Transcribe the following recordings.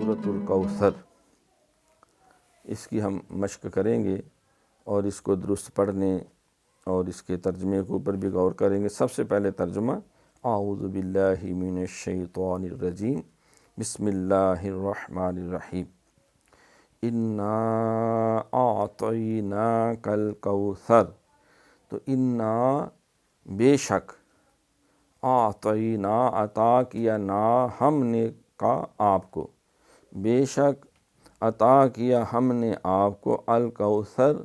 سورۃ الکوثر، اس کی ہم مشق کریں گے اور اس کو درست پڑھنے اور اس کے ترجمے کے اوپر بھی غور کریں گے۔ سب سے پہلے ترجمہ، اعوذ باللہ من الشیطان الرجیم، بسم اللہ الرحمن الرحیم۔ انا اعطیناک الکوثر، تو انا بے شک، اعطینا عطا کیا، نا ہم نے، کا آپ کو، بے شک عطا کیا ہم نے آپ کو، الکوثر،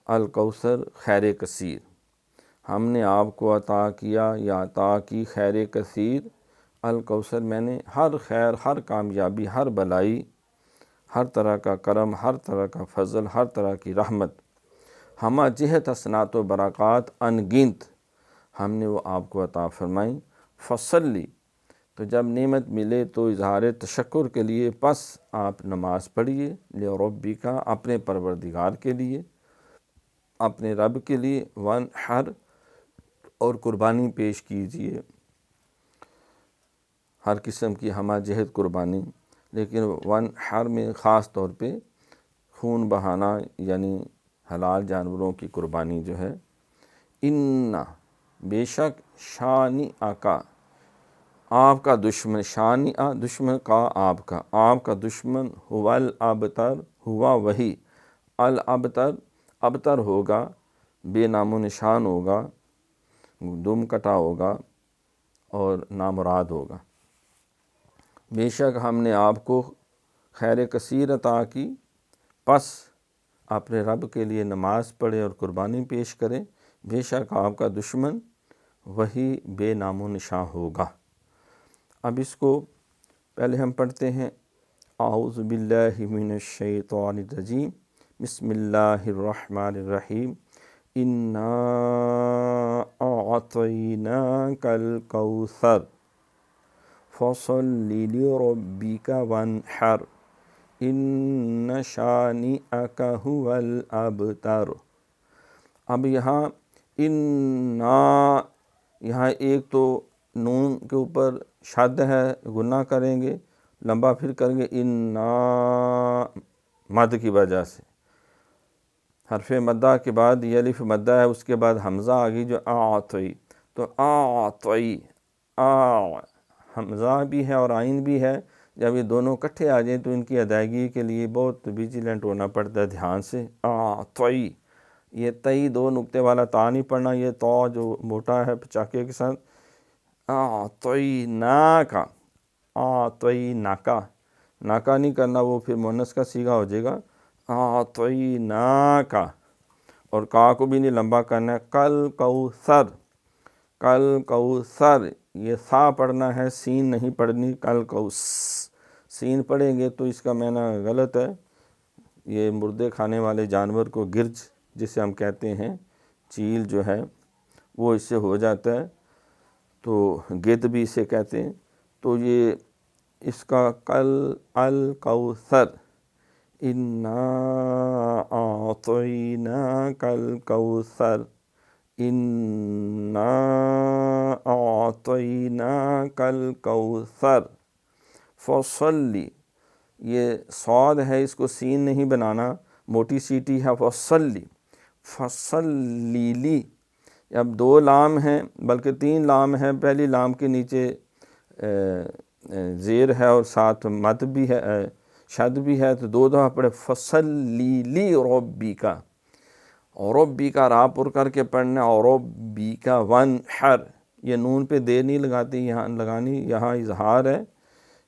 الکوثر خیر کثیر، ہم نے آپ کو عطا کیا یا عطا کی خیر کثیر، الکوثر میں نے ہر خیر، ہر کامیابی، ہر بلائی، ہر طرح کا کرم، ہر طرح کا فضل، ہر طرح کی رحمت، ہمہ جہت حسنات و برکات ان گنت ہم نے وہ آپ کو عطا فرمائیں۔ فصلی، تو جب نعمت ملے تو اظہار تشکر کے لیے پس آپ نماز پڑھیے، لربک، اپنے پروردگار کے لیے، اپنے رب کے لیے، وانحر، اور قربانی پیش کیجیے، ہر قسم کی ہمہ جہت قربانی، لیکن وانحر میں خاص طور پہ خون بہانا یعنی حلال جانوروں کی قربانی جو ہے۔ ان، بے شک، شانی آکا، آپ کا دشمن، شانی آ دشمن، کا آپ کا دشمن، ہوا الابتر، ہوا وہی، الابتر، ابتر ہوگا، بے نام و نشان ہوگا، دم کٹا ہوگا اور نامراد ہوگا۔ بے شک ہم نے آپ کو خیر کثیر عطا کی، پس اپنے رب کے لیے نماز پڑھے اور قربانی پیش کریں، بے شک آپ کا دشمن وہی بے نام و نشان ہوگا۔ اب اس کو پہلے ہم پڑھتے ہیں، اعوذ باللہ من الشیطان الرجیم، بسم اللہ الرحمن الرحیم۔ انا اعطیناک الکوثر فصل لربک وانحر ان شانئک هو الابتر۔ اب یہاں انا، یہاں ایک تو نون کے اوپر شد ہے، گناہ کریں گے، لمبا پھر کریں گے، انا، مد کی وجہ سے، حرف مدہ کے بعد یہ الف مدہ ہے، اس کے بعد حمزہ آگی جو اعطی، تو اعطی، حمزہ بھی ہے اور عین بھی ہے، جب یہ دونوں کٹھے آ جائیں تو ان کی ادائیگی کے لیے بہت ویجیلنٹ ہونا پڑتا ہے، دھیان سے۔ اعطی، یہ تئی دو نقطے والا تا نہیں پڑھنا، یہ تو جو موٹا ہے چاکے کے ساتھ، اعطیناک، اعطیناک، ناکا نہیں کرنا، وہ پھر مؤنث کا صیغہ ہو جائے گا، اعطیناک، اور کا کو بھی نہیں لمبا کرنا ہے، کل کوثر، کل کوثر، یہ سا پڑھنا ہے، سین نہیں پڑھنی، کل کوث، سین پڑھیں گے تو اس کا معنی غلط ہے، یہ مردے کھانے والے جانور کو گرج جسے ہم کہتے ہیں، چیل جو ہے وہ اس سے ہو جاتا ہے، تو گد بھی اسے کہتے ہیں، تو یہ اس کا کل الکوثر، انا اعطیناک الکوثر، انا اعطیناک الکوثر، فصلی، یہ صاد ہے، اس کو سین نہیں بنانا، موٹی سیٹی ہے، فصلی، فصلی لی، اب دو لام ہیں بلکہ تین لام ہیں، پہلی لام کے نیچے زیر ہے اور ساتھ مد بھی ہے، شد بھی ہے، تو دو دفعہ پڑھے، فصلی لی ربک، ربک را پر کر کے پڑھنا، اور ربک وانحر، یہ نون پہ دیر نہیں لگاتی، یہاں لگانی، یہاں اظہار ہے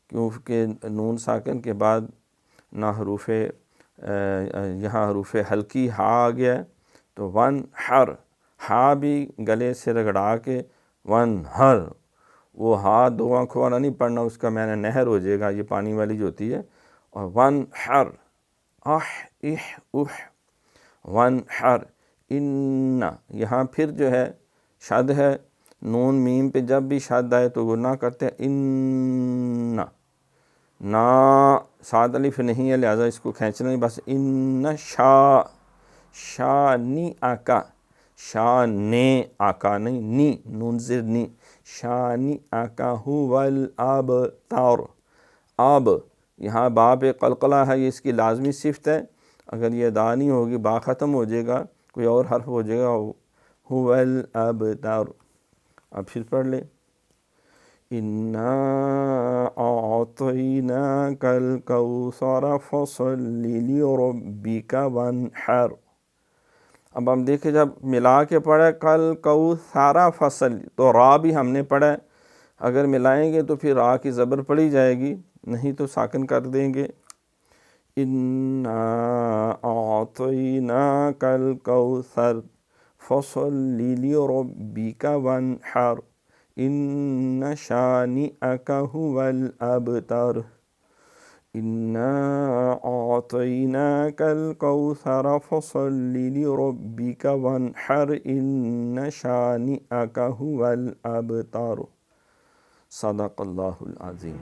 کیونکہ نون ساکن کے بعد نہ حروف، یہاں حروف حلقی ہا آ گیا ہے، تو وانحر، ہا بھی گلے سے رگڑا کے، وانحر، وہ ہا دو آنکھوں والا نہیں پڑھنا، اس کا معنی نہر ہو جائے گا، یہ پانی والی جو ہوتی ہے، اور وانحر، وانحر، ان، یہاں پھر جو ہے شد ہے، نون میم پہ جب بھی شد آئے تو گناہ کرتے ہیں، ان، نا ساد الف نہیں ہے لہذا اس کو کھینچنا نہیں، بس ان شانی آکا، شانے آکا نہیں، نی، نون زر نی، شانی آکا هو الابتر، آب، یہاں باب قلقلہ ہے، یہ اس کی لازمی صفت ہے، اگر یہ دا نہیں ہوگی با ختم ہو جائے گا، کوئی اور حرف ہو جائے گا، هو الابتر۔ اب پھر پڑھ لیں، اِنَّا أَعْطَيْنَاكَ الْكَوْثَرَ فَصَلِّ لِرَبِّكَ وَانْحَرْ۔ اب ہم دیکھیں جب ملا کے پڑھے کل کوثر فصل، تو را بھی ہم نے پڑھا ہے، اگر ملائیں گے تو پھر را کی زبر پڑھی جائے گی، نہیں تو ساکن کر دیں گے۔ اِنَّا أَعْطَيْنَاكَ الْكَوْثَرَ فَصَلِّ لِرَبِّكَ وَانْحَرْ إِنَّ شَانِئَكَ هُوَ الْأَبْتَرُ۔ إِنَّا أَعْطَيْنَاكَ الْكَوْثَرَ فَصَلِّ لِرَبِّكَ وَانْحَرْ إِنَّ شَانِئَكَ هُوَ الْأَبْتَرُ۔ صدق اللہ العظیم۔